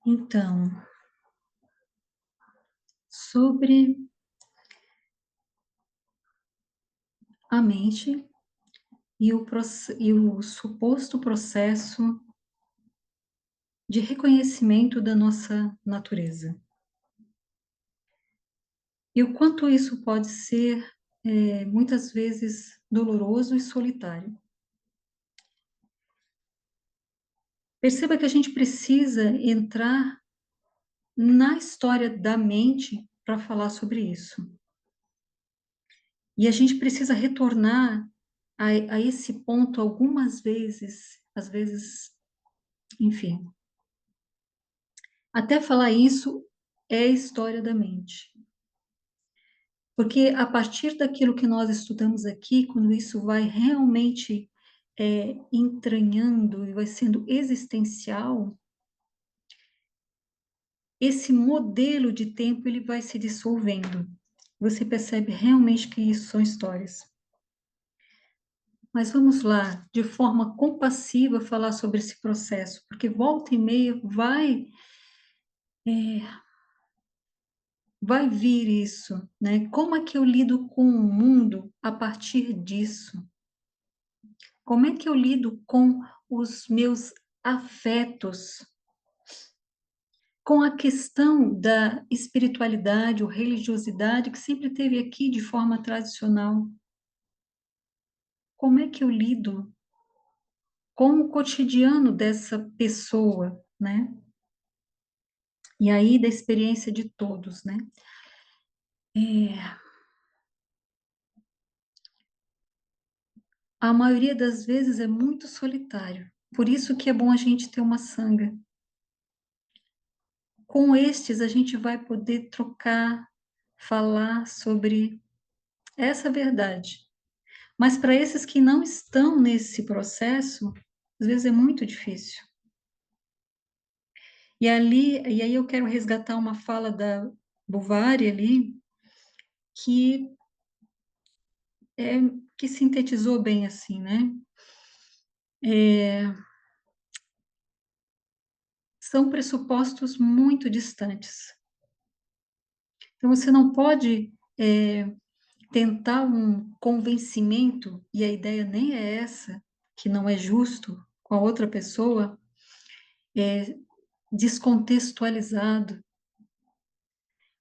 Então, sobre a mente e o suposto processo de reconhecimento da nossa natureza. E o quanto isso pode ser, muitas vezes, doloroso e solitário. Perceba que a gente precisa entrar na história da mente para falar sobre isso. E a gente precisa retornar a esse ponto algumas vezes, às vezes, enfim. Até falar isso é a história da mente. Porque a partir daquilo que nós estudamos aqui, quando isso vai realmente entranhando e vai sendo existencial, esse modelo de tempo ele vai se dissolvendo. Você percebe realmente que isso são histórias. Mas vamos lá, de forma compassiva, falar sobre esse processo, porque volta e meia vai vir isso, né? Como é que eu lido com o mundo a partir disso? Como é que eu lido com os meus afetos? Com a questão da espiritualidade ou religiosidade que sempre teve aqui de forma tradicional? Como é que eu lido com o cotidiano dessa pessoa, né? E aí da experiência de todos, né? A maioria das vezes é muito solitário. Por isso que é bom a gente ter uma sanga. Com estes a gente vai poder trocar, falar sobre essa verdade. Mas para esses que não estão nesse processo, às vezes é muito difícil. E aí eu quero resgatar uma fala da Bovary ali, que é, que sintetizou bem assim, né? São pressupostos muito distantes. Então você não pode tentar um convencimento, e a ideia nem é essa, que não é justo com a outra pessoa, descontextualizado.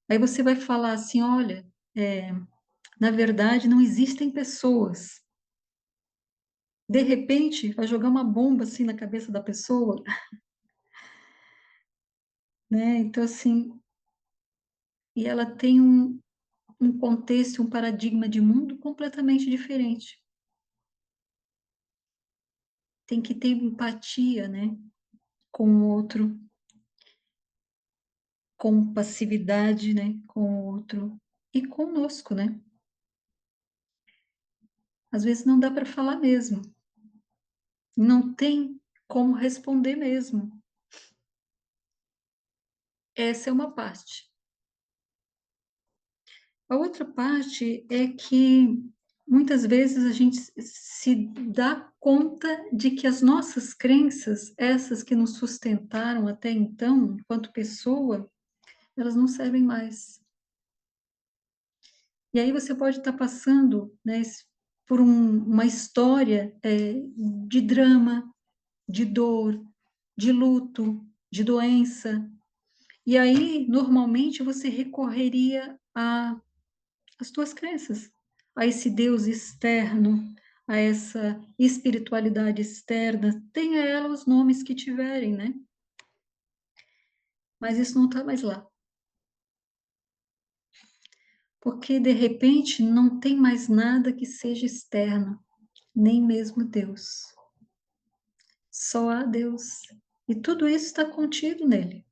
Aí você vai falar assim, olha, na verdade não existem pessoas. De repente, vai jogar uma bomba assim na cabeça da pessoa, né? Então, assim, e ela tem um contexto, um paradigma de mundo completamente diferente. Tem que ter empatia, né? Com o outro, com passividade, né? Com o outro e conosco, né? Às vezes não dá para falar mesmo, não tem como responder mesmo. Essa é uma parte. A outra parte é que muitas vezes a gente se dá conta de que as nossas crenças, essas que nos sustentaram até então, enquanto pessoa, elas não servem mais. E aí você pode estar passando, né, por uma história de drama, de dor, de luto, de doença. E aí, normalmente, você recorreria às tuas crenças, a esse Deus externo, a essa espiritualidade externa, tenha ela os nomes que tiverem, né? Mas isso não está mais lá. Porque, de repente, não tem mais nada que seja externo, nem mesmo Deus. Só há Deus. E tudo isso está contido nele.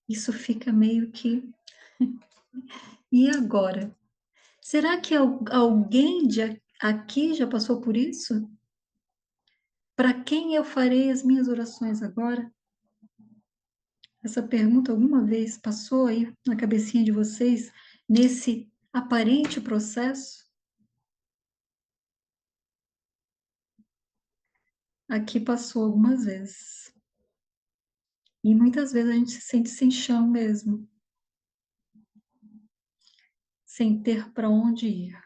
Isso fica meio que. E agora? Será que alguém de aqui já passou por isso? Para quem eu farei as minhas orações agora? Essa pergunta alguma vez passou aí na cabecinha de vocês, nesse aparente processo? Aqui passou algumas vezes. E muitas vezes a gente se sente sem chão mesmo, sem ter para onde ir,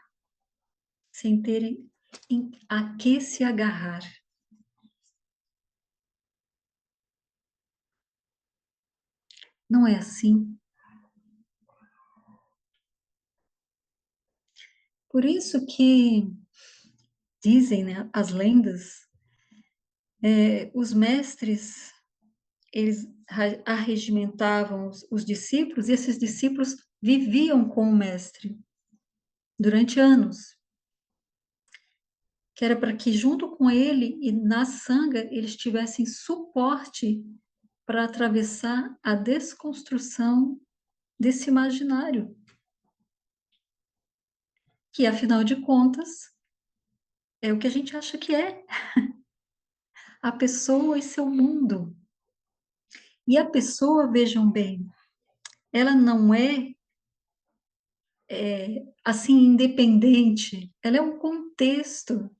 sem ter a que se agarrar. Não é assim? Por isso que dizem, né, as lendas, os mestres, eles arregimentavam os discípulos e esses discípulos viviam com o mestre durante anos, que era para que junto com ele e na sanga eles tivessem suporte para atravessar a desconstrução desse imaginário, que afinal de contas é o que a gente acha que é a pessoa e seu mundo. E a pessoa, vejam bem, ela não é, assim, independente, ela é um contexto.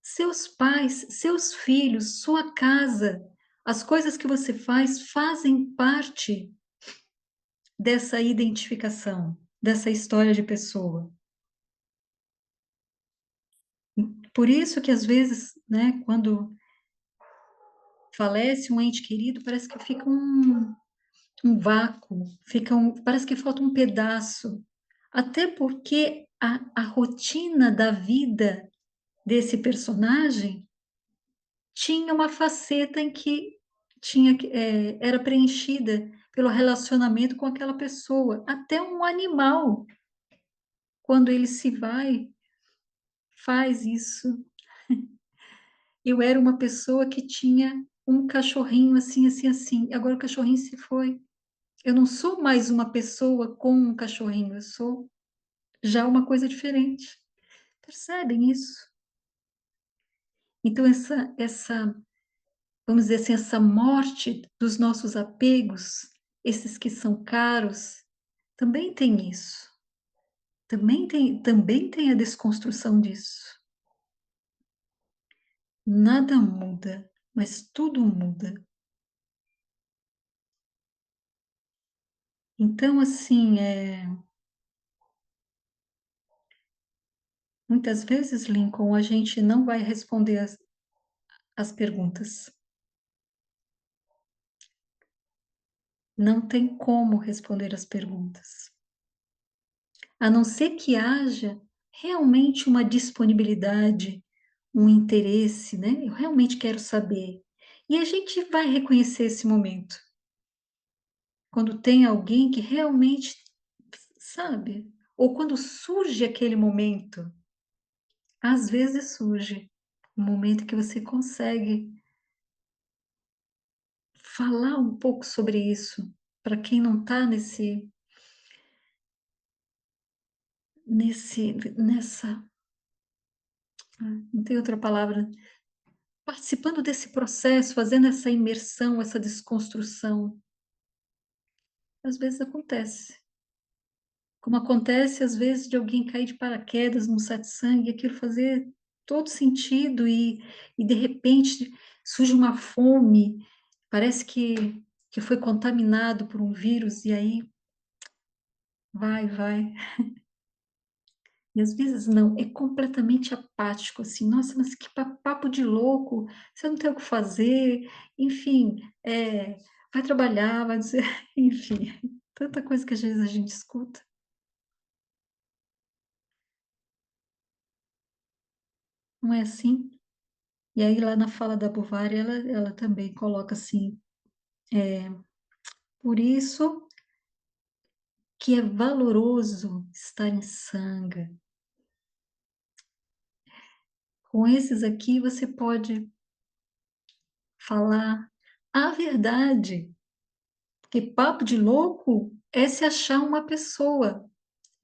Seus pais, seus filhos, sua casa, as coisas que você faz fazem parte dessa identificação, dessa história de pessoa. Por isso que às vezes, né, quando falece um ente querido, parece que fica um vácuo, parece que falta um pedaço. Até porque a rotina da vida desse personagem tinha uma faceta em que era preenchida pelo relacionamento com aquela pessoa. Até um animal, quando ele se vai, faz isso. Eu era uma pessoa que tinha um cachorrinho assim, assim, assim. Agora o cachorrinho se foi. Eu não sou mais uma pessoa com um cachorrinho, eu sou já uma coisa diferente. Percebem isso? Então vamos dizer assim, essa morte dos nossos apegos, esses que são caros, também tem isso. Também tem a desconstrução disso. Nada muda, mas tudo muda. Então, assim, muitas vezes, Lincoln, a gente não vai responder as perguntas. Não tem como responder as perguntas. A não ser que haja realmente uma disponibilidade, um interesse, né? Eu realmente quero saber. E a gente vai reconhecer esse momento, quando tem alguém que realmente sabe, ou quando surge aquele momento. Às vezes surge um momento que você consegue falar um pouco sobre isso, para quem não está nessa, não tem outra palavra, participando desse processo, fazendo essa imersão, essa desconstrução. Às vezes acontece. Como acontece, às vezes, de alguém cair de paraquedas num satsang e aquilo fazer todo sentido e de repente surge uma fome, parece que foi contaminado por um vírus e aí vai. E às vezes não, é completamente apático, assim, nossa, mas que papo de louco, você não tem o que fazer, enfim, vai trabalhar, vai dizer, enfim, tanta coisa que às vezes a gente escuta, não é assim? E aí lá na fala da Bovari, ela também coloca assim, por isso que é valoroso estar em sanga. Com esses aqui você pode falar a verdade, porque papo de louco é se achar uma pessoa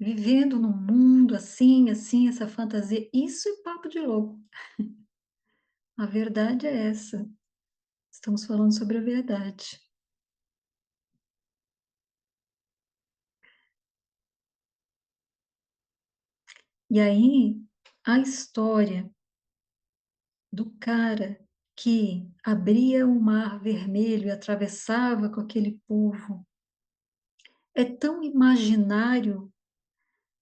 vivendo num mundo assim, assim, essa fantasia. Isso é papo de louco. A verdade é essa. Estamos falando sobre a verdade. E aí, a história do cara que abria o mar vermelho e atravessava com aquele povo. É tão imaginário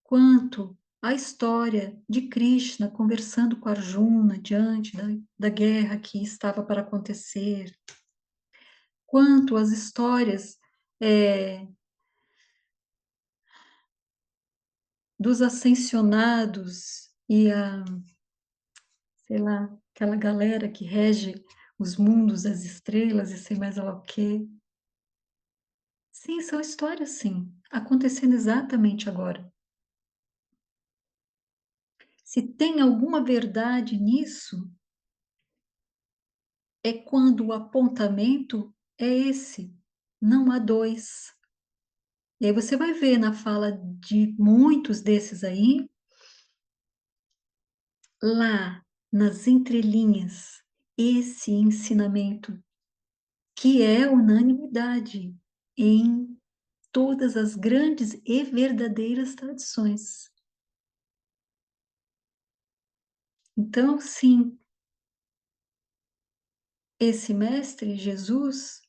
quanto a história de Krishna conversando com Arjuna diante da guerra que estava para acontecer, quanto as histórias, eh, dos ascensionados e a sei lá, aquela galera que rege os mundos, as estrelas e sei mais lá o quê. Sim, são histórias sim, acontecendo exatamente agora. Se tem alguma verdade nisso, é quando o apontamento é esse, não há 2. E aí você vai ver na fala de muitos desses aí, lá nas entrelinhas, esse ensinamento, que é unanimidade em todas as grandes e verdadeiras tradições. Então, sim, esse mestre, Jesus,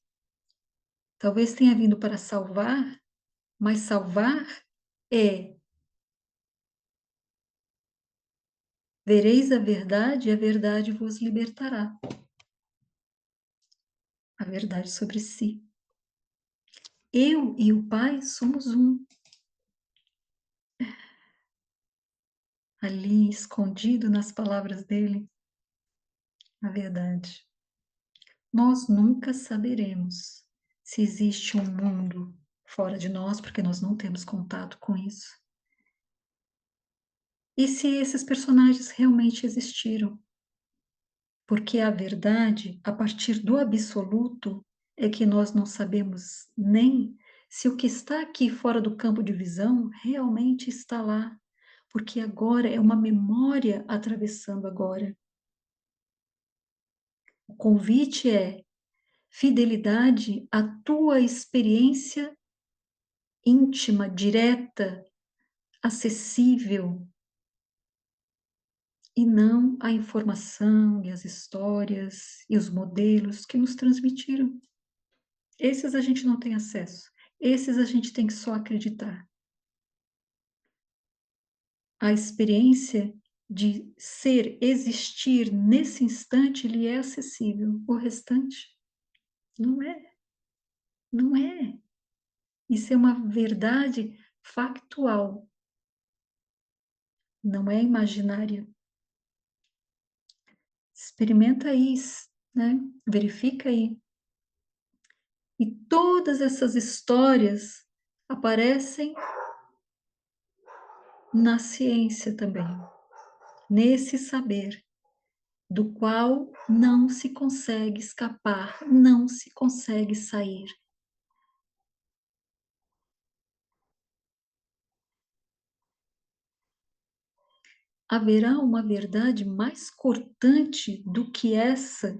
talvez tenha vindo para salvar, mas salvar é: vereis a verdade e a verdade vos libertará. A verdade sobre si. Eu e o Pai somos um, ali escondido nas palavras dele, a verdade. Nós nunca saberemos se existe um mundo fora de nós, porque nós não temos contato com isso. E se esses personagens realmente existiram? Porque a verdade, a partir do absoluto, é que nós não sabemos nem se o que está aqui fora do campo de visão realmente está lá, porque agora é uma memória atravessando agora. O convite é fidelidade à tua experiência íntima, direta, acessível, e não a informação e as histórias e os modelos que nos transmitiram. Esses a gente não tem acesso. Esses a gente tem que só acreditar. A experiência de ser, existir nesse instante, lhe é acessível. O restante não é. Não é. Isso é uma verdade factual, não é imaginária. Experimenta aí, né? Verifica aí. E todas essas histórias aparecem na ciência também, nesse saber, do qual não se consegue escapar, não se consegue sair. Haverá uma verdade mais cortante do que essa?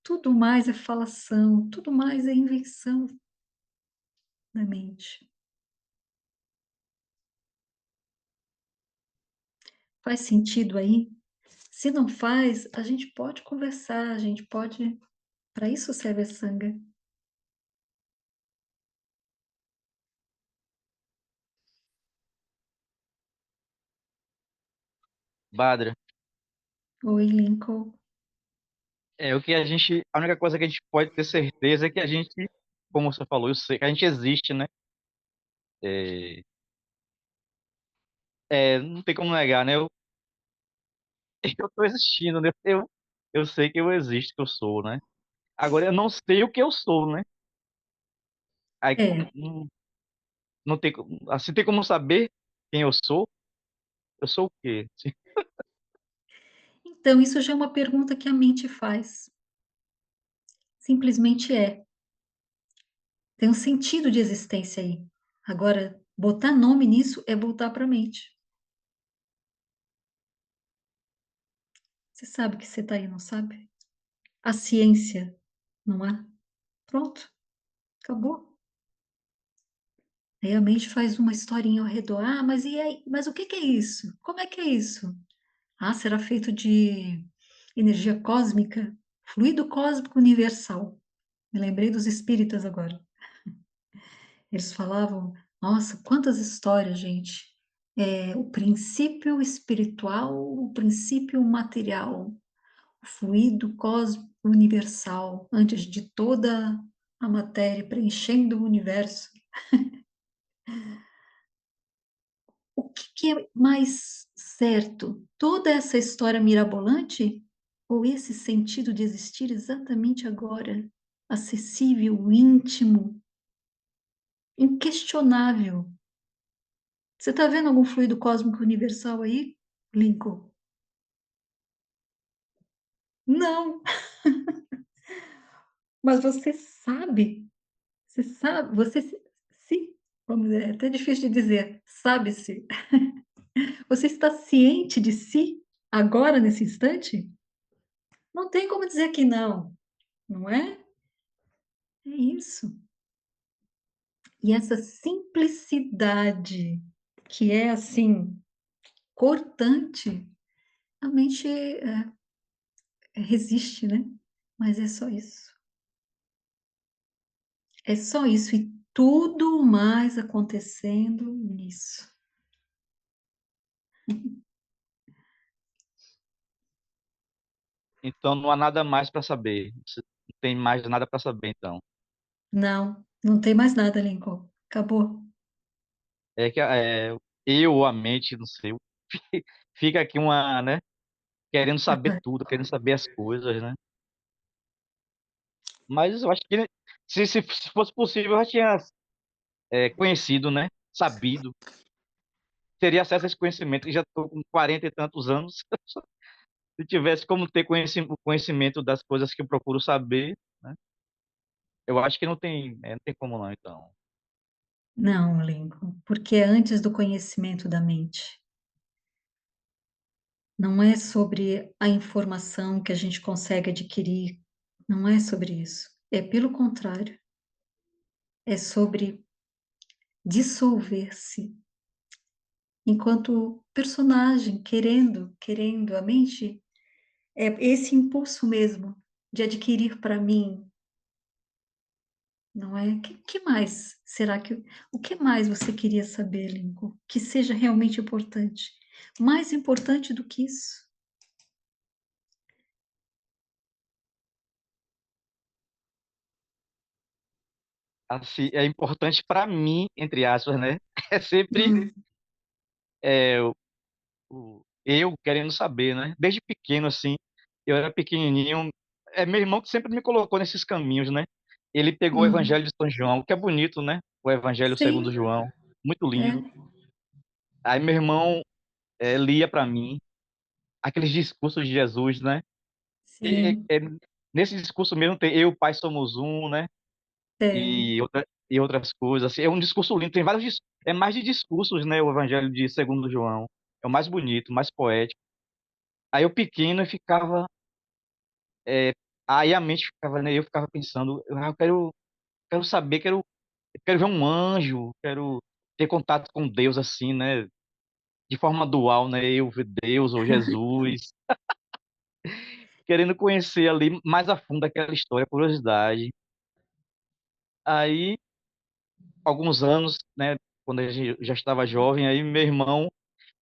Tudo mais é falação, tudo mais é invenção da mente. Faz sentido aí? Se não faz, a gente pode conversar, a gente pode. Para isso serve a sanga. Badra, Oi, Lincoln. o que a única coisa que a gente pode ter certeza é que a gente, como você falou, eu sei que a gente existe, né? É, não tem como negar, né? Eu tô existindo, né? Eu sei que eu existo, que eu sou, né? Agora eu não sei o que eu sou, né? Aí É, não tem, assim tem como saber quem eu sou o quê? então isso já é uma pergunta que a mente faz. Simplesmente é. Tem um sentido de existência aí. Agora, botar nome nisso é voltar para a mente. Você sabe que você está aí, não sabe? A ciência, não há? Pronto, acabou. Aí a mente faz uma historinha ao redor. Ah, mas e aí? Mas o que que é isso? Como é que é isso? Ah, será feito de energia cósmica, fluido cósmico universal. Me lembrei dos espíritas agora. Eles falavam, nossa, quantas histórias, gente. O princípio espiritual, o princípio material, o fluido cósmico universal, antes de toda a matéria preenchendo o universo. O que é mais certo? Toda essa história mirabolante ou esse sentido de existir exatamente agora, acessível, íntimo, inquestionável? Você está vendo algum fluido cósmico universal aí, Lincoln? Não, mas você sabe, vamos dizer, é até difícil de dizer, sabe-se. Você está ciente de si agora, nesse instante? Não tem como dizer que não, não é? É isso. E essa simplicidade que é, assim, cortante, a mente, resiste, né, mas é só isso. É só isso e tudo mais acontecendo nisso. Então não há nada mais para saber. Você não tem mais nada para saber, então. Não, não tem mais nada, Lincoln, acabou. É que eu ou a mente, não sei, fica aqui uma, né, querendo saber tudo, querendo saber as coisas, né? Mas eu acho que se fosse possível, eu já tinha conhecido, né? Sabido. Teria acesso a esse conhecimento, que já estou com 40 e tantos anos. Se tivesse como ter o conhecimento das coisas que eu procuro saber, né? Eu acho que não tem como não, então. Não, Lincoln, porque é antes do conhecimento da mente. Não é sobre a informação que a gente consegue adquirir, não é sobre isso. É pelo contrário, é sobre dissolver-se enquanto personagem, querendo. A mente é esse impulso mesmo de adquirir para mim, não é? Que mais será que o que mais você queria saber, Lincoln, que seja realmente importante? Mais importante do que isso? Assim, é importante para mim, entre aspas, né? É sempre Hum, é, eu querendo saber, né? Desde pequeno, assim, eu era pequenininho. É meu irmão que sempre me colocou nesses caminhos, né? Ele pegou o hum. Evangelho de São João, que é bonito, né? O Evangelho segundo Sim, João, muito lindo. é, Aí meu irmão lia para mim aqueles discursos de Jesus, né? sim, Nesse discurso mesmo tem eu, Pai, somos um, né? tem. E outras coisas. Assim, é um discurso lindo, tem vários é mais de discursos, né? O Evangelho de segundo João. É o mais bonito, mais poético. Aí eu pequeno eu ficava é, aí a mente ficava, né? Eu ficava pensando, eu quero saber, quero ver um anjo, quero ter contato com Deus assim, né? De forma dual, né? Eu ver Deus ou Jesus, querendo conhecer ali mais a fundo aquela história, curiosidade. Aí, alguns anos, né? Quando a gente já estava jovem, aí meu irmão,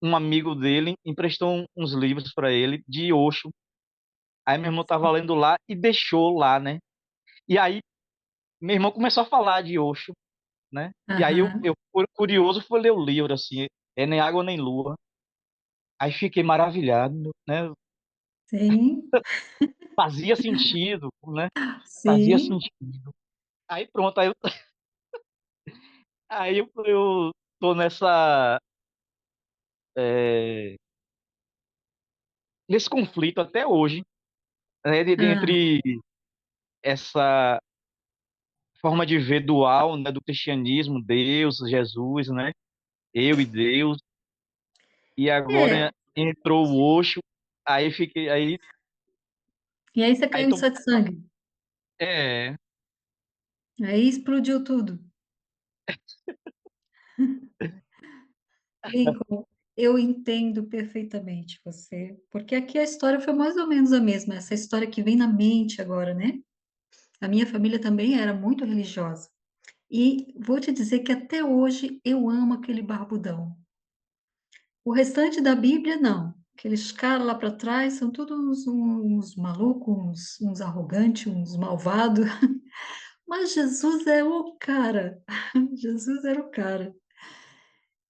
um amigo dele, emprestou uns livros para ele de Osho. Aí meu irmão estava lendo lá e deixou lá, né? E aí meu irmão começou a falar de Osho, né? E aí Aham, curioso, fui ler o livro, assim, é nem água nem lua. Aí fiquei maravilhado, né? sim, Fazia sentido, né? Fazia sim, sentido. Aí pronto, eu tô é, nesse conflito até hoje, né? hã, Entre essa forma de ver dual, né? Do cristianismo, Deus, Jesus, né? Eu e Deus. E é, agora entrou o Osho, aí fiquei, e aí você aí caiu em tô, satsang, é, aí explodiu tudo. Lincoln, eu entendo perfeitamente você, porque aqui a história foi mais ou menos a mesma, essa história que vem na mente agora, né. A minha família também era muito religiosa, e vou te dizer que até hoje eu amo aquele barbudão. O restante da Bíblia não, aqueles caras lá para trás são todos uns malucos, uns arrogantes, uns malvado, mas Jesus é o cara, Jesus era o cara.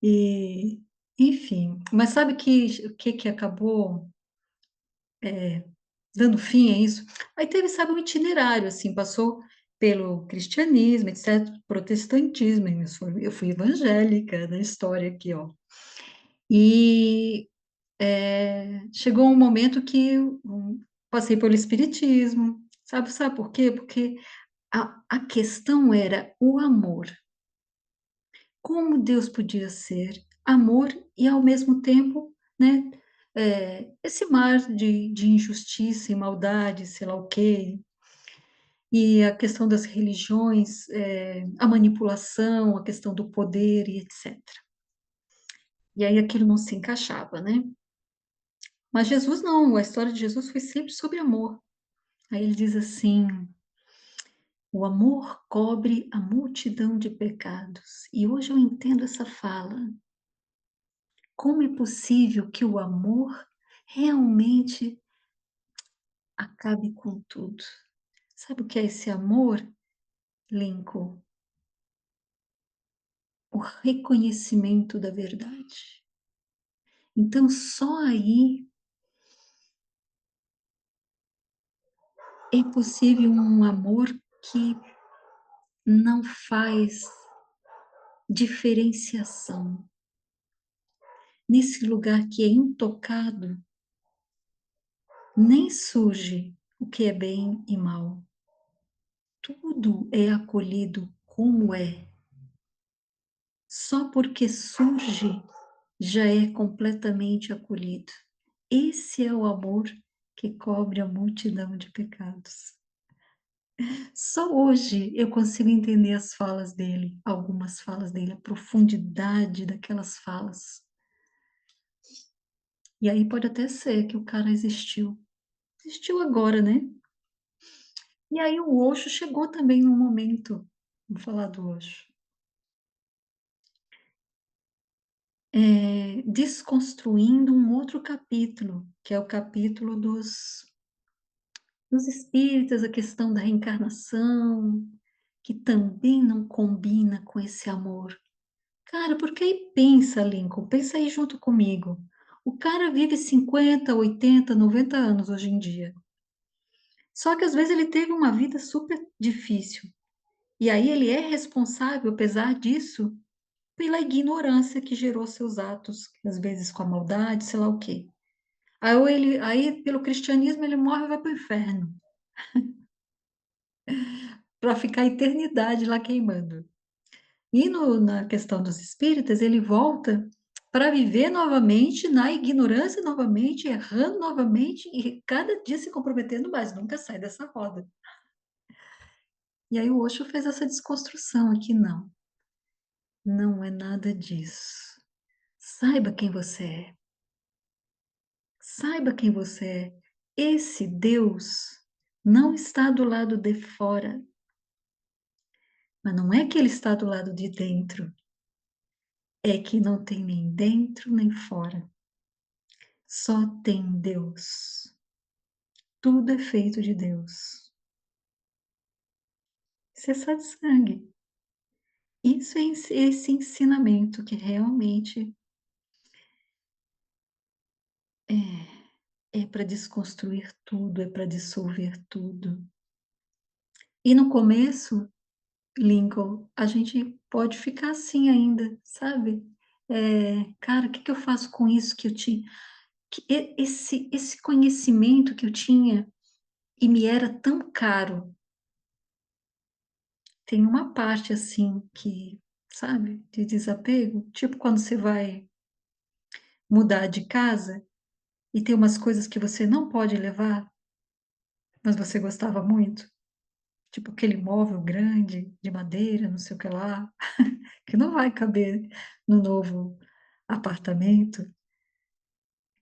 E, enfim, mas sabe que o que que acabou dando fim a isso? Aí teve, sabe, um itinerário, assim, passou pelo cristianismo, etcétera, protestantismo, eu fui evangélica na história aqui, ó. E, chegou um momento que eu passei pelo espiritismo, sabe por quê? Porque a questão era o amor. Como Deus podia ser amor e ao mesmo tempo, né, esse mar de injustiça e maldade, sei lá o quê, e a questão das religiões, a manipulação, a questão do poder e etcétera. E aí aquilo não se encaixava, né. Mas Jesus não, a história de Jesus foi sempre sobre amor. Aí ele diz assim: "O amor cobre a multidão de pecados", e hoje eu entendo essa fala. Como é possível que o amor realmente acabe com tudo? Sabe o que é esse amor, Lincoln? O reconhecimento da verdade. Então, só aí é possível um amor que não faz diferenciação. Nesse lugar que é intocado, nem surge o que é bem e mal. Tudo é acolhido como é. Só porque surge, já é completamente acolhido. Esse é o amor que cobre a multidão de pecados. Só hoje eu consigo entender as falas dele, algumas falas dele, a profundidade daquelas falas. E aí pode até ser que o cara existiu. Existiu agora, né? E aí o Osho chegou também num momento, vamos falar do Osho, desconstruindo um outro capítulo, que é o capítulo dos espíritas, a questão da reencarnação, que também não combina com esse amor. Cara, porque aí pensa, Lincoln, pensa aí junto comigo. O cara vive 50, 80, 90 anos hoje em dia. Só que às vezes ele teve uma vida super difícil. E aí ele é responsável, apesar disso, pela ignorância que gerou seus atos, às vezes com a maldade, sei lá o quê. Aí pelo cristianismo, ele morre e vai para o inferno, para ficar a eternidade lá queimando. E na questão dos espíritas, ele volta para viver novamente na ignorância novamente, errando novamente e cada dia se comprometendo mais, nunca sai dessa roda. E aí o Osho fez essa desconstrução aqui, não, não é nada disso. Saiba quem você é, saiba quem você é. Esse Deus não está do lado de fora, mas não é que ele está do lado de dentro, é que não tem nem dentro nem fora. Só tem Deus. Tudo é feito de Deus. Isso é só de sangue. Isso é esse ensinamento que realmente é para desconstruir tudo, é para dissolver tudo. E no começo, Lincoln, a gente pode ficar assim ainda, sabe? Cara, o que que eu faço com isso que eu tinha? Esse conhecimento que eu tinha e me era tão caro. Tem uma parte, assim, que, sabe, de desapego, tipo quando você vai mudar de casa e tem umas coisas que você não pode levar, mas você gostava muito, tipo aquele móvel grande de madeira, não sei o que lá, que não vai caber no novo apartamento.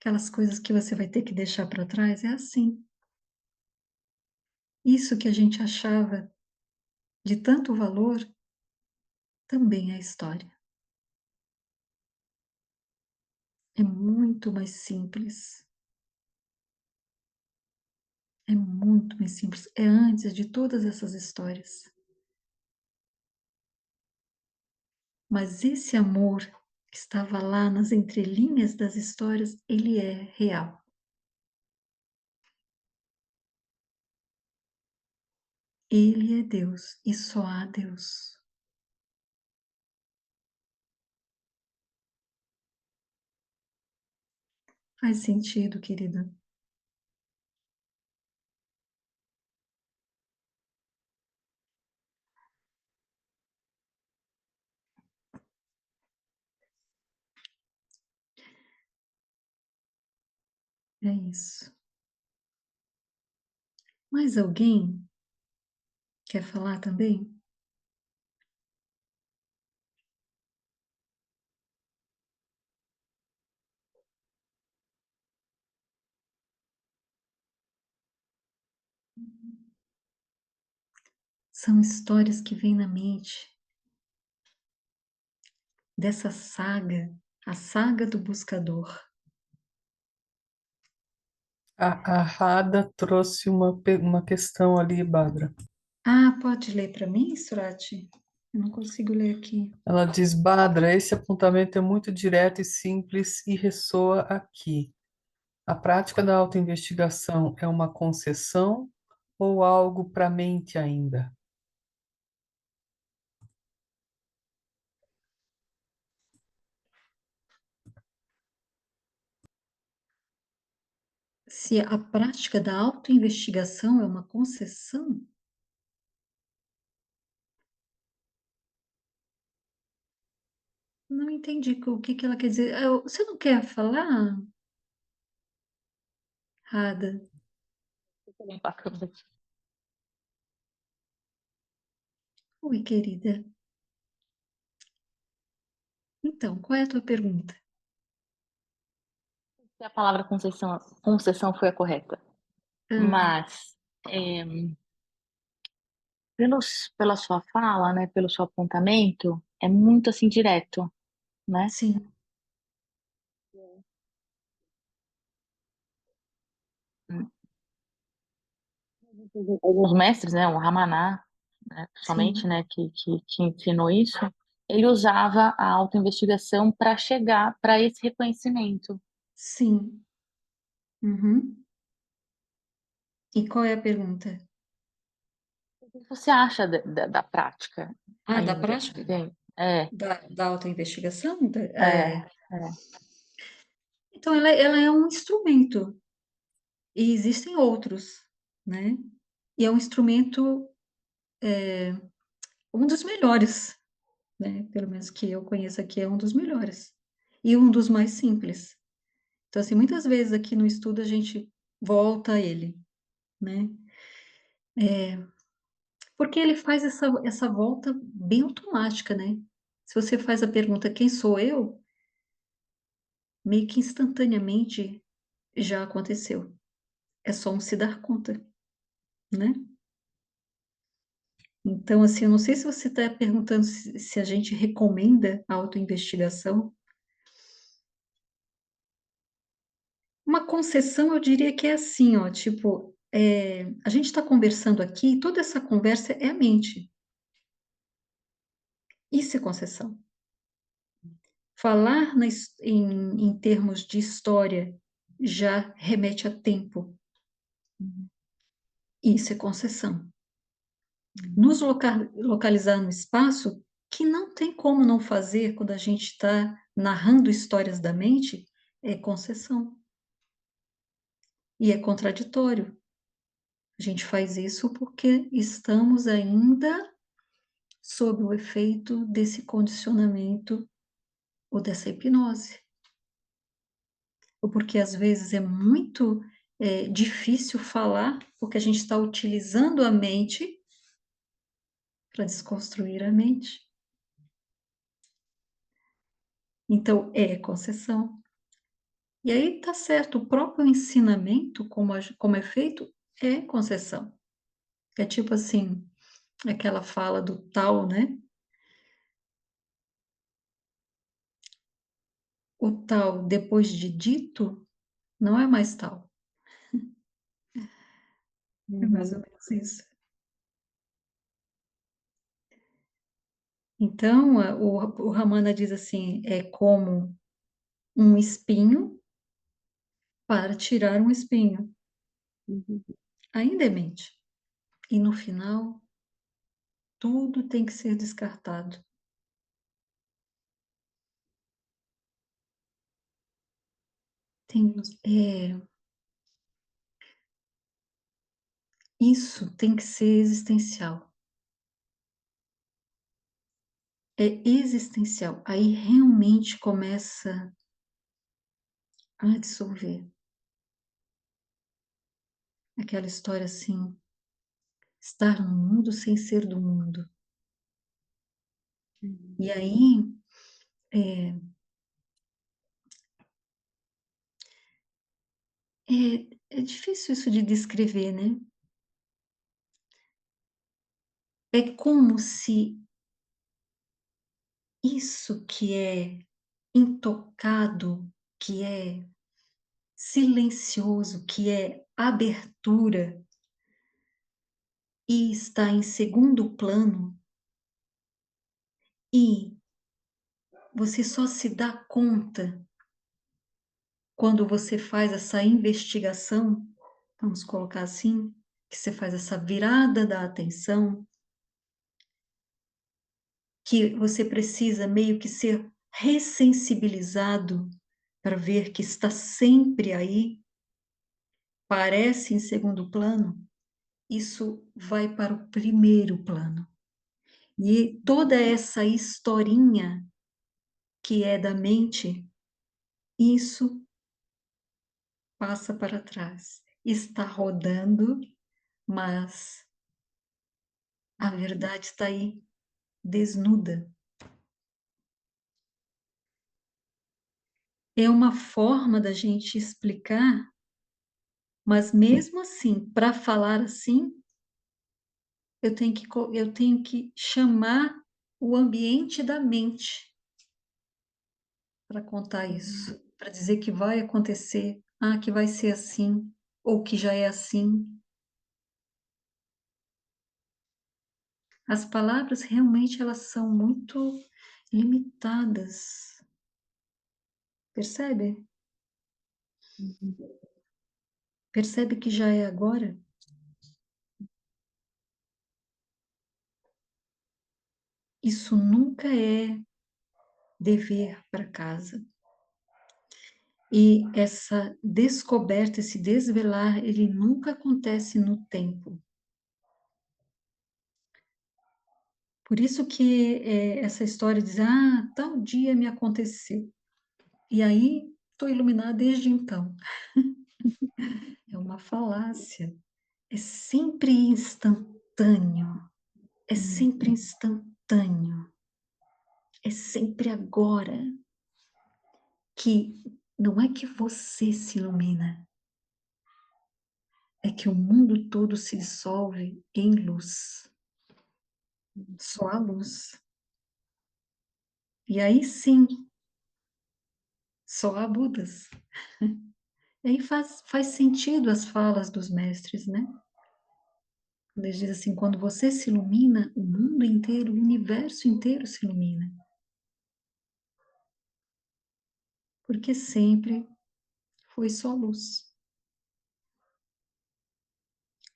Aquelas coisas que você vai ter que deixar para trás, é assim. Isso que a gente achava de tanto valor, também é história. É muito mais simples. É muito mais simples. É antes de todas essas histórias. Mas esse amor que estava lá nas entrelinhas das histórias, ele é real. Ele é Deus e só há Deus. Faz sentido, querida. É isso. Mais alguém quer falar também? São histórias que vêm na mente dessa saga, a saga do buscador. A Rada trouxe uma questão ali, Bárbara. Ah, pode ler para mim, Surati? Eu não consigo ler aqui. Ela diz, Bárbara, esse apontamento é muito direto e simples e ressoa aqui. A prática da autoinvestigação é uma concessão ou algo para a mente ainda? Se a prática da autoinvestigação é uma concessão, não entendi o que ela quer dizer. Você não quer falar, Rada? Oi, querida. Então, qual é a tua pergunta? Se a palavra concessão foi a correta. Ah, Mas, pela sua fala, né, pelo seu apontamento, é muito assim direto, né? sim, Alguns mestres, né, o Ramaná, né, principalmente, sim, né, que ensinou isso, ele usava a autoinvestigação para chegar para esse reconhecimento. sim. Uhum. E qual é a pergunta? O que você acha da prática Ah, da ainda? prática? Sim. É, Da autoinvestigação? é, é. Então, ela é um instrumento, e existem outros, né? E é um instrumento, um dos melhores, né? Pelo menos que eu conheço aqui, é um dos melhores. E um dos mais simples. Então, assim, muitas vezes aqui no estudo a gente volta a ele, né? Porque ele faz essa volta bem automática, né? Se você faz a pergunta, quem sou eu? Meio que instantaneamente já aconteceu. É só um se dar conta, né? Então, assim, eu não sei se você está perguntando se a gente recomenda a autoinvestigação. Uma concessão, eu diria que é assim, ó, tipo, a gente está conversando aqui, toda essa conversa é a mente. Isso é concessão. Falar em termos de história já remete a tempo. Isso é concessão. Nos localizar no espaço, que não tem como não fazer quando a gente está narrando histórias da mente, é concessão. E é contraditório. A gente faz isso porque estamos ainda sob o efeito desse condicionamento ou dessa hipnose. Ou porque às vezes é muito difícil falar, porque a gente está utilizando a mente para desconstruir a mente. Então, é concessão. E aí tá certo, o próprio ensinamento, como é feito, é concessão. É tipo assim, aquela fala do tal, né? O tal, depois de dito, não é mais tal. É mais ou menos isso. Então, o Ramana diz assim: é como um espinho para tirar um espinho. Uhum. Ainda é mente. E no final, tudo tem que ser descartado. Isso tem que ser existencial. É existencial. Aí realmente começa a dissolver. Aquela história assim, estar no mundo sem ser do mundo. E aí, é difícil isso de descrever, né? É como se isso que é intocado, que é silencioso, que é abertura e está em segundo plano, e você só se dá conta quando você faz essa investigação, vamos colocar assim, que você faz essa virada da atenção, que você precisa meio que ser ressensibilizado para ver que está sempre aí, parece em segundo plano, isso vai para o primeiro plano. E toda essa historinha que é da mente, isso passa para trás. Está rodando, mas a verdade está aí, desnuda. É uma forma da gente explicar, mas mesmo assim, para falar assim, eu tenho que chamar o ambiente da mente para contar isso, para dizer que vai acontecer, que vai ser assim, ou que já é assim. As palavras realmente elas são muito limitadas. Percebe? Percebe que já é agora? Isso nunca é dever para casa. E essa descoberta, esse desvelar, ele nunca acontece no tempo. Por isso que essa história diz, tal dia me aconteceu. E aí, estou iluminada desde então. É uma falácia. É sempre instantâneo. É sempre instantâneo. É sempre agora. Que não é que você se ilumina, é que o mundo todo se dissolve em luz. Só a luz. E aí sim, só há Budas. E aí faz sentido as falas dos mestres, né? Quando eles dizem assim, quando você se ilumina, o mundo inteiro, o universo inteiro se ilumina. Porque sempre foi só luz.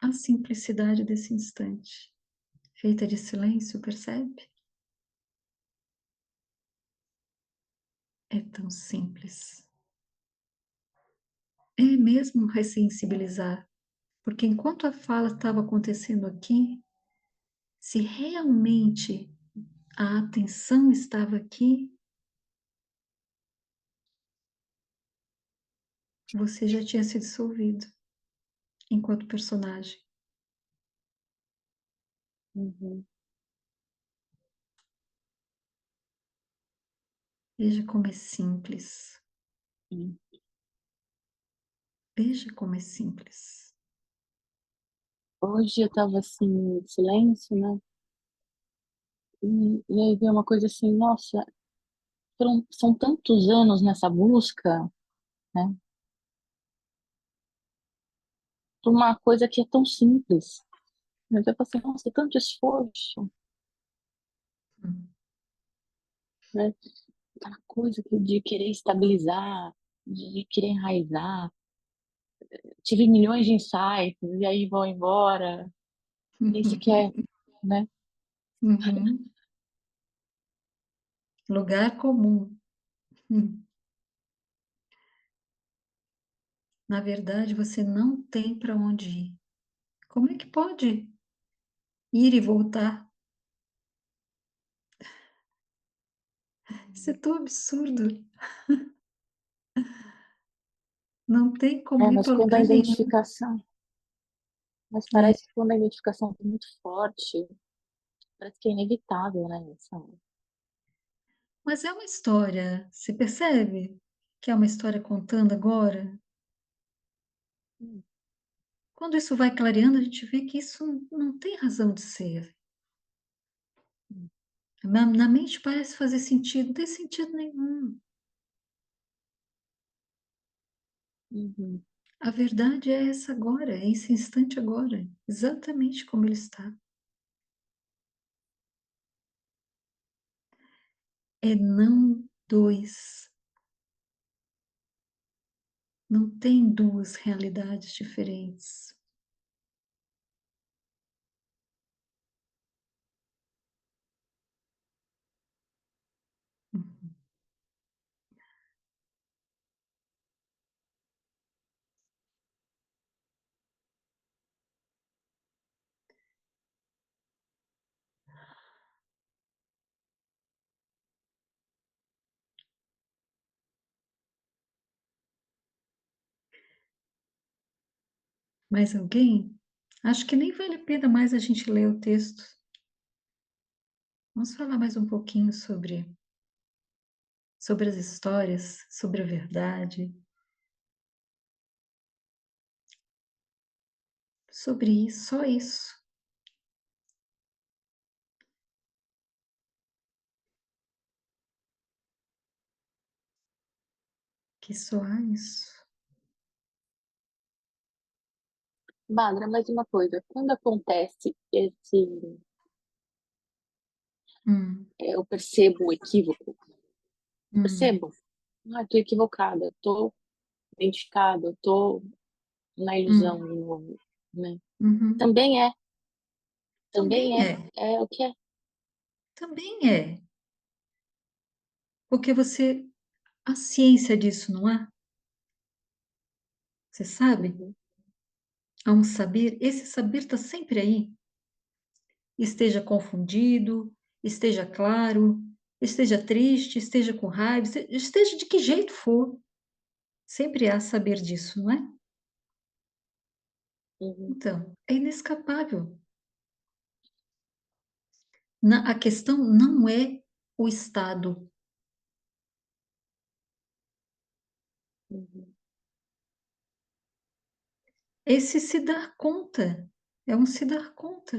A simplicidade desse instante, feita de silêncio, percebe? É tão simples. É mesmo ressensibilizar. Porque enquanto a fala estava acontecendo aqui, se realmente a atenção estava aqui, você já tinha se dissolvido enquanto personagem. Uhum. Veja como é simples. Sim. Veja como é simples. Hoje eu estava assim, em silêncio, né? E aí veio uma coisa assim, nossa, são tantos anos nessa busca, né? Por uma coisa que é tão simples. Mas eu falei assim, nossa, tanto esforço, Hum. né? Aquela coisa de querer estabilizar, de querer enraizar. Tive milhões de insights, e aí vão embora, nem sequer, né? Uhum. Lugar comum. Hum. Na verdade, você não tem para onde ir. Como é que pode ir e voltar? Isso é tão absurdo. Não tem como É, ir mas para quando a lugar nenhum. identificação, mas É, parece que quando a identificação é muito forte, parece que é inevitável, né? mas é uma história. Você percebe que é uma história contando agora? Hum, Quando isso vai clareando, a gente vê que isso não tem razão de ser. hum, Na mente parece fazer sentido, não tem sentido nenhum. uhum, A verdade é essa agora, é esse instante agora, exatamente como ele está. É não dois. Não tem duas realidades diferentes. Uhum. Mais alguém? Acho que nem vale a pena mais a gente ler o texto. Vamos falar mais um pouquinho sobre as histórias, sobre a verdade, sobre isso, só isso. Que só há isso. Bárbara, mais uma coisa, quando acontece Hum, eu percebo o equívoco, hum, percebo, tô equivocada, tô identificada, tô na ilusão hum, de novo, né? uhum. Também é, Também também é, é o que é. também é. Porque você, a ciência disso, não há? Você sabe? Uhum, Há um saber, esse saber está sempre aí. Esteja confundido, esteja claro, esteja triste, esteja com raiva, esteja de que jeito for. Sempre há saber disso, não é? uhum, Então, é inescapável. A questão não é o estado. uhum, Esse se dar conta. É um se dar conta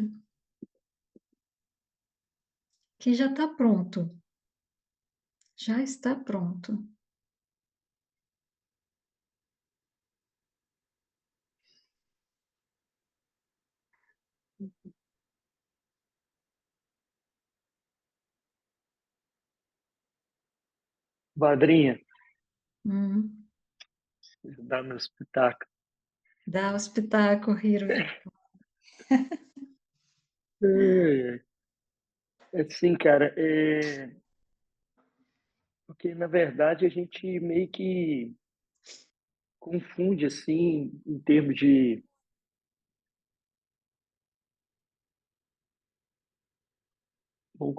que já está pronto. Já está pronto. Vadrinha, Hum, dá meu espetáculo. dá o espetáculo, Hiro. É, assim, cara, porque na verdade a gente meio que confunde assim em termos de,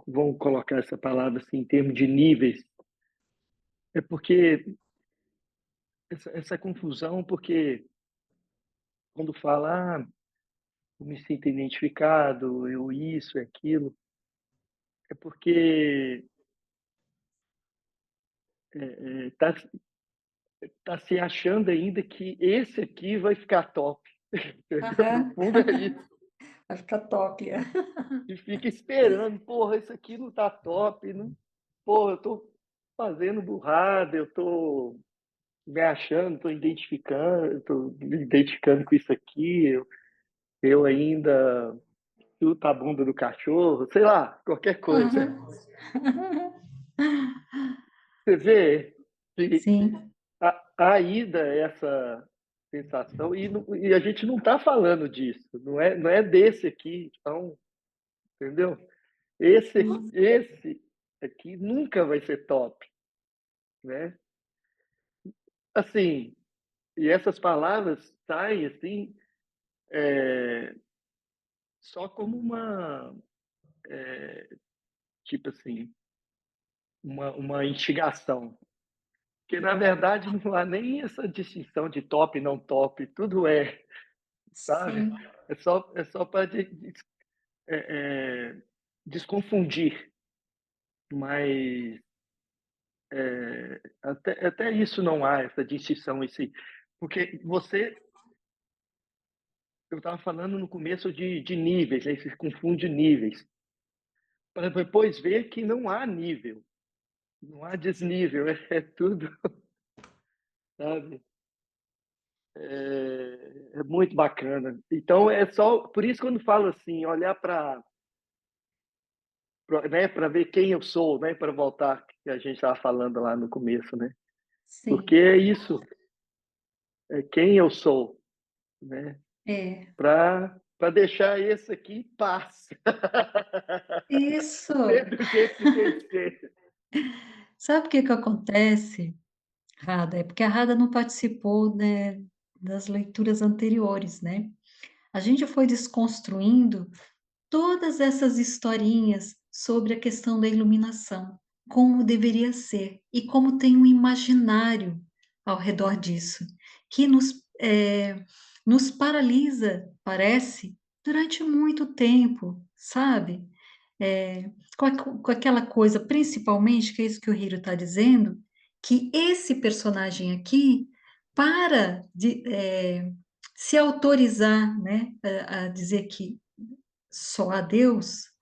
vamos colocar essa palavra assim, em termos de níveis. É porque essa confusão, porque quando fala, eu me sinto identificado, eu isso, aquilo, é porque tá, está se achando ainda que esse aqui vai ficar top. Aham. No fundo é isso. Vai ficar top. E fica esperando, porra, isso aqui não tá top, não... Porra, eu tô fazendo burrada, eu tô me achando, tô me identificando com isso aqui, eu ainda chuto a bunda do cachorro, sei lá, qualquer coisa. Aham. Você vê que Sim, ainda essa sensação, e a gente não está falando disso, não é desse aqui, então, entendeu? Esse aqui nunca vai ser top, né? Assim, e essas palavras saem assim, só como tipo assim, uma instigação. Porque, na verdade, não há nem essa distinção de top e não top, tudo sabe? sim. É só para desconfundir, mas até isso não há, essa distinção em si. Porque eu estava falando no começo de níveis, né? Se confunde níveis, para depois ver que não há nível, não há desnível, é tudo, sabe? É muito bacana. Então, é só, por isso quando falo assim, olhar né, para ver quem eu sou, né, para voltar que a gente estava falando lá no começo, né? Porque Sim. é isso, é quem eu sou, né? É. Para deixar esse aqui em paz. Isso. Ser do jeito que tem que ser. Sabe o que que acontece, Rada? É porque a Rada não participou, né, das leituras anteriores, né? A gente foi desconstruindo todas essas historinhas sobre a questão da iluminação, como deveria ser e como tem um imaginário ao redor disso, que nos paralisa, parece, durante muito tempo, sabe? Com aquela coisa, principalmente, que é isso que o Hiro está dizendo, que esse personagem aqui para de se autorizar, né, a dizer que só a Deus,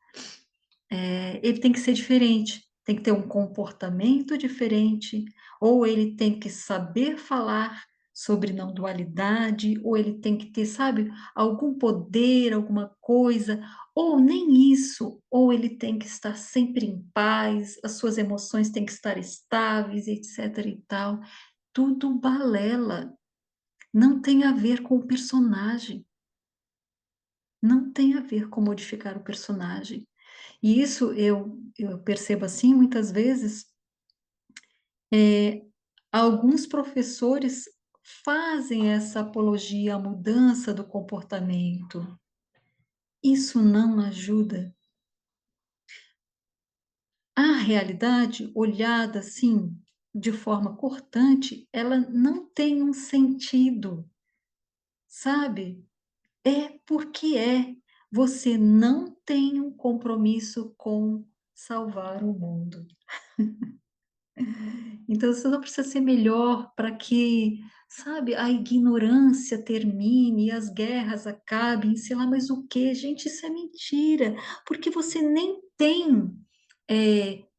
ele tem que ser diferente, tem que ter um comportamento diferente, ou ele tem que saber falar sobre não dualidade, ou ele tem que ter, sabe, algum poder, alguma coisa, ou nem isso, ou ele tem que estar sempre em paz, as suas emoções têm que estar estáveis, etc e tal. Tudo balela, não tem a ver com o personagem, não tem a ver com modificar o personagem. E isso eu percebo assim, muitas vezes, alguns professores fazem essa apologia à mudança do comportamento. Isso não ajuda. A realidade, olhada assim, de forma cortante, ela não tem um sentido, sabe? É porque é. Você não tem um compromisso com salvar o mundo. Então você não precisa ser melhor para que, sabe, a ignorância termine e as guerras acabem, sei lá, mas o quê? Gente, isso é mentira, porque você nem tem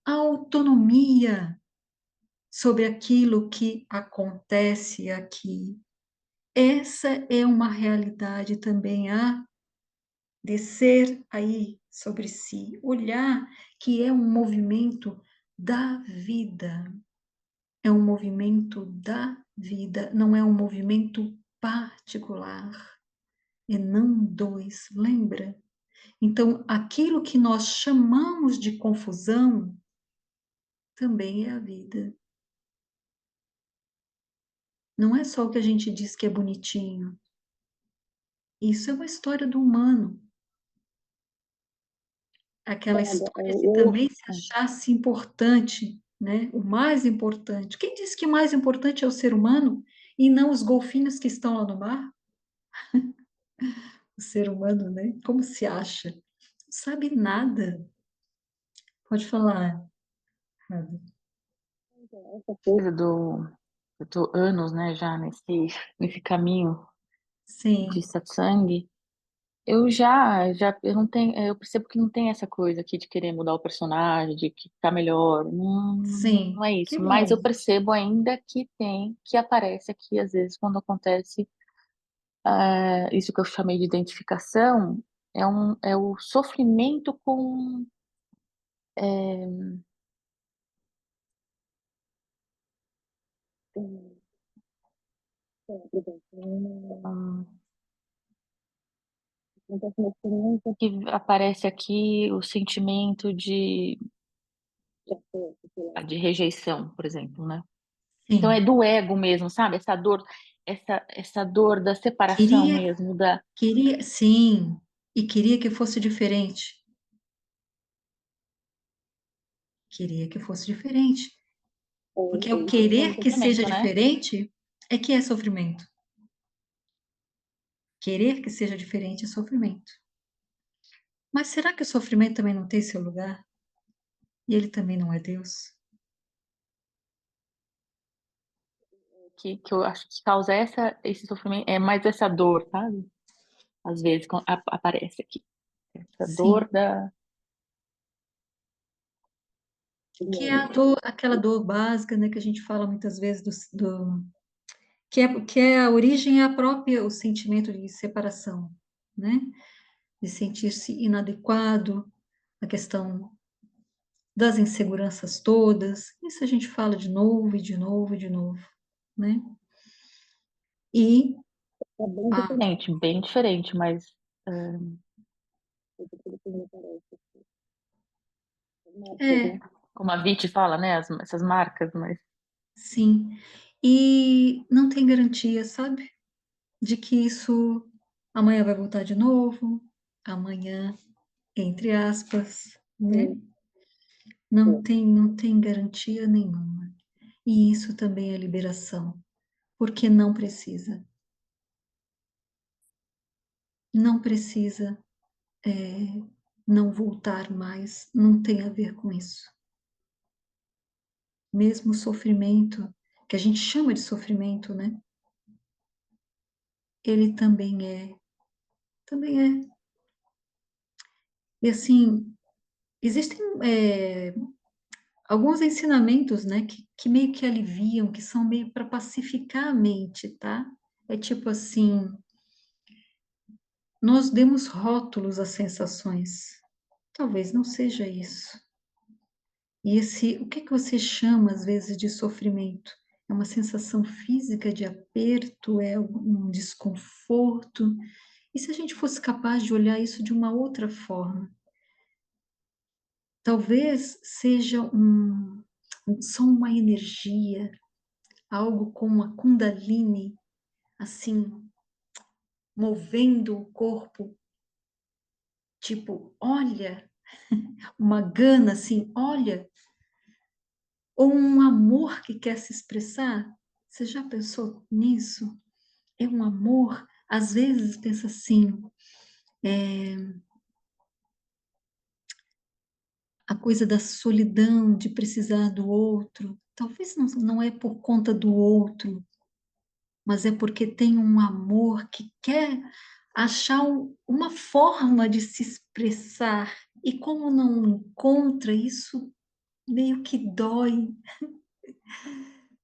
autonomia sobre aquilo que acontece aqui. Essa é uma realidade também a descer aí sobre si, olhar que é um movimento da vida. É um movimento da vida, não é um movimento particular, e não dois, lembra? Então, aquilo que nós chamamos de confusão também é a vida. Não é só o que a gente diz que é bonitinho. Isso é uma história do humano. Aquela Olha, história de também se achasse importante, né? O mais importante. Quem disse que o mais importante é o ser humano e não os golfinhos que estão lá no mar? O ser humano, né? Como se acha? Não sabe nada. Pode falar, Rabi. essa coisa do eu tô anos, né, já nesse caminho Sim, de satsang, eu não tenho, eu percebo que não tem essa coisa aqui de querer mudar o personagem, de que ficar melhor, não sim. é Que isso, mas eu bom. percebo ainda que aparece aqui, às vezes, quando acontece, isso que eu chamei de identificação, é o sofrimento com, é, por exemplo, que aparece aqui o sentimento de rejeição, por exemplo, né? Então é Sim. do ego mesmo, sabe? Essa dor da separação Queria, mesmo, da sim. E queria que fosse diferente. Queria que fosse diferente. Porque o querer que seja sofrimento, né? diferente é que é sofrimento. Querer que seja diferente é sofrimento. Mas será que o sofrimento também não tem seu lugar? E ele também não é Deus? Que eu acho que causa esse sofrimento, é mais essa dor, sabe? Às vezes aparece aqui. Essa dor Sim. da. Que é a dor, aquela dor básica, né, que a gente fala muitas vezes que é a origem é a própria o sentimento de separação, né? De sentir-se inadequado, a questão das inseguranças todas. Isso a gente fala de novo e de novo e de novo, né? E É a, bem diferente, mas. é, Como a Viti fala, né? Essas marcas, mas. sim. E não tem garantia, sabe? De que isso amanhã vai voltar de novo, amanhã, entre aspas, né? Não tem garantia nenhuma. E isso também é liberação, porque não precisa. Não precisa não voltar mais, não tem a ver com isso. Mesmo o sofrimento, que a gente chama de sofrimento, né? Ele também é. E assim, existem alguns ensinamentos, né, que meio que aliviam, que são meio para pacificar a mente, tá? É tipo assim, nós demos rótulos às sensações. Talvez não seja isso. E o que você chama às vezes de sofrimento? É uma sensação física de aperto, é um desconforto. E se a gente fosse capaz de olhar isso de uma outra forma? Talvez seja só uma energia, algo como a Kundalini, assim, movendo o corpo, tipo, olha, uma gana assim, olha, ou um amor que quer se expressar. Você já pensou nisso? É um amor, às vezes pensa assim, a coisa da solidão, de precisar do outro, talvez não é por conta do outro, mas é porque tem um amor que quer achar uma forma de se expressar, e como não encontra, isso meio que dói.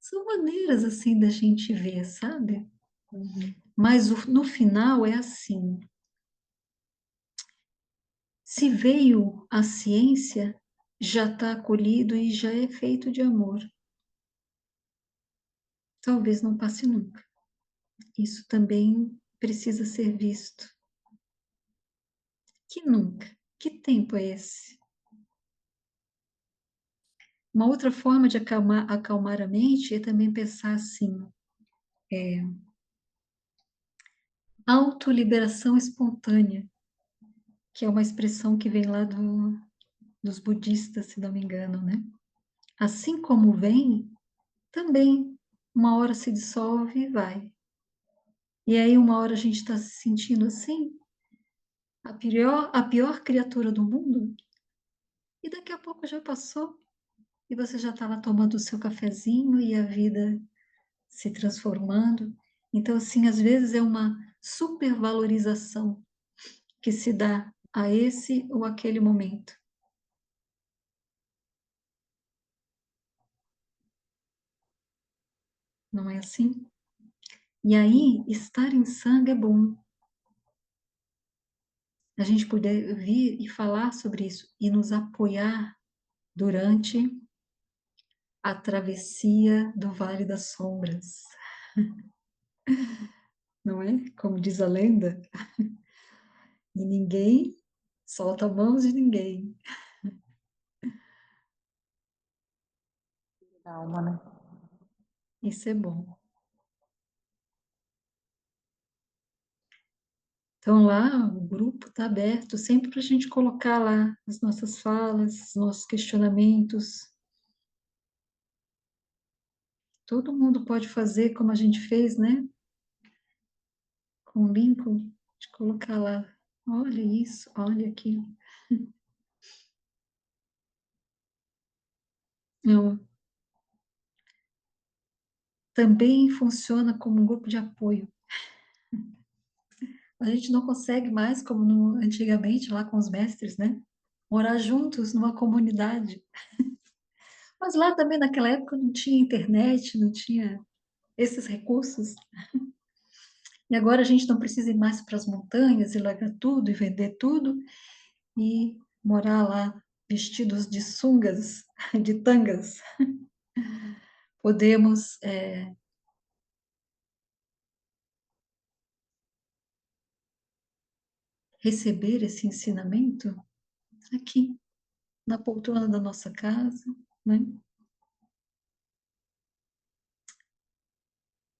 São maneiras assim da gente ver, sabe? Mas no final é assim, se veio a ciência, já está acolhido e já é feito de amor. Talvez não passe nunca. Isso também precisa ser visto. Que nunca. Que tempo é esse? Uma outra forma de acalmar a mente é também pensar assim, autoliberação espontânea, que é uma expressão que vem lá dos budistas, se não me engano, né? Assim como vem, também uma hora se dissolve e vai. E aí uma hora a gente está se sentindo assim, a pior criatura do mundo, e daqui a pouco já passou, e você já está lá tomando o seu cafezinho e a vida se transformando. Então, assim, às vezes é uma supervalorização que se dá a esse ou aquele momento. Não é assim? E aí, estar em sangue é bom. A gente poder vir e falar sobre isso e nos apoiar durante a travessia do Vale das Sombras. Não é? Como diz a lenda, e ninguém solta a mão de ninguém. Da alma, né? Isso é bom. Então lá o grupo está aberto sempre para a gente colocar lá as nossas falas, os nossos questionamentos. Todo mundo pode fazer como a gente fez, né? Com o Lincoln, de colocar lá, olha isso, olha aquilo. Não, também funciona como um grupo de apoio. A gente não consegue mais, como antigamente, lá com os mestres, né? Morar juntos numa comunidade. Mas lá também, naquela época, não tinha internet, não tinha esses recursos. E agora a gente não precisa ir mais para as montanhas e largar tudo e vender tudo e morar lá vestidos de sungas, de tangas. Podemos receber esse ensinamento aqui, na poltrona da nossa casa, né?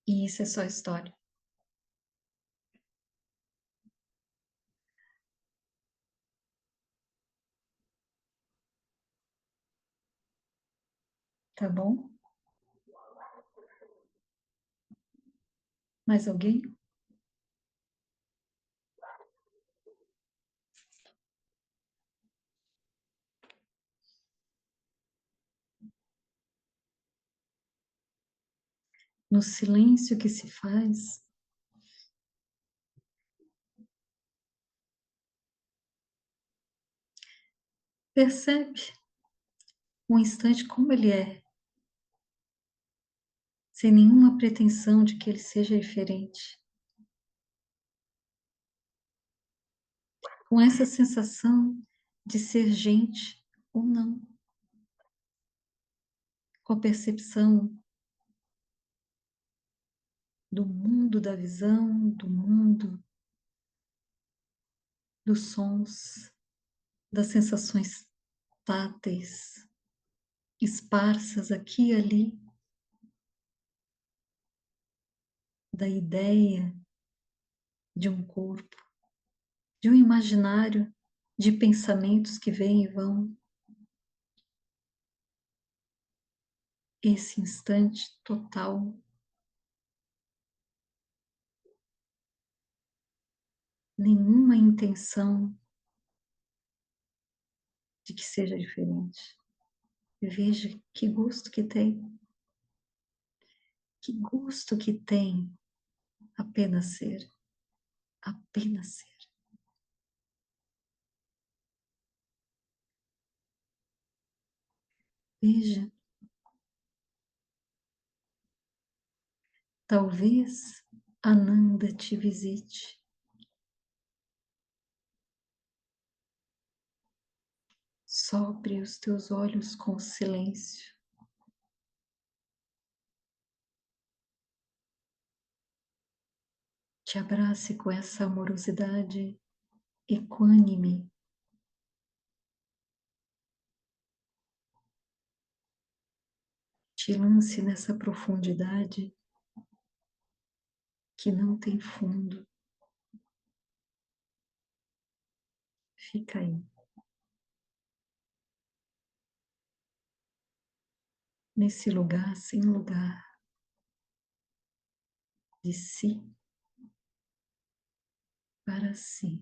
E isso é só história. Tá bom? Mais alguém? No silêncio que se faz, percebe um instante como ele é, sem nenhuma pretensão de que ele seja diferente. Com essa sensação de ser gente ou não. Com a percepção do mundo da visão, do mundo dos sons, das sensações táteis, esparsas aqui e ali, da ideia de um corpo, de um imaginário de pensamentos que vêm e vão. Esse instante total, nenhuma intenção de que seja diferente. Veja que gosto que tem. Que gosto que tem apenas ser. Apenas ser. Veja, talvez Ananda te visite. Sobre os teus olhos com silêncio. Te abrace com essa amorosidade equânime. Te lance nessa profundidade que não tem fundo. Fica aí. Nesse lugar sem lugar de si para si.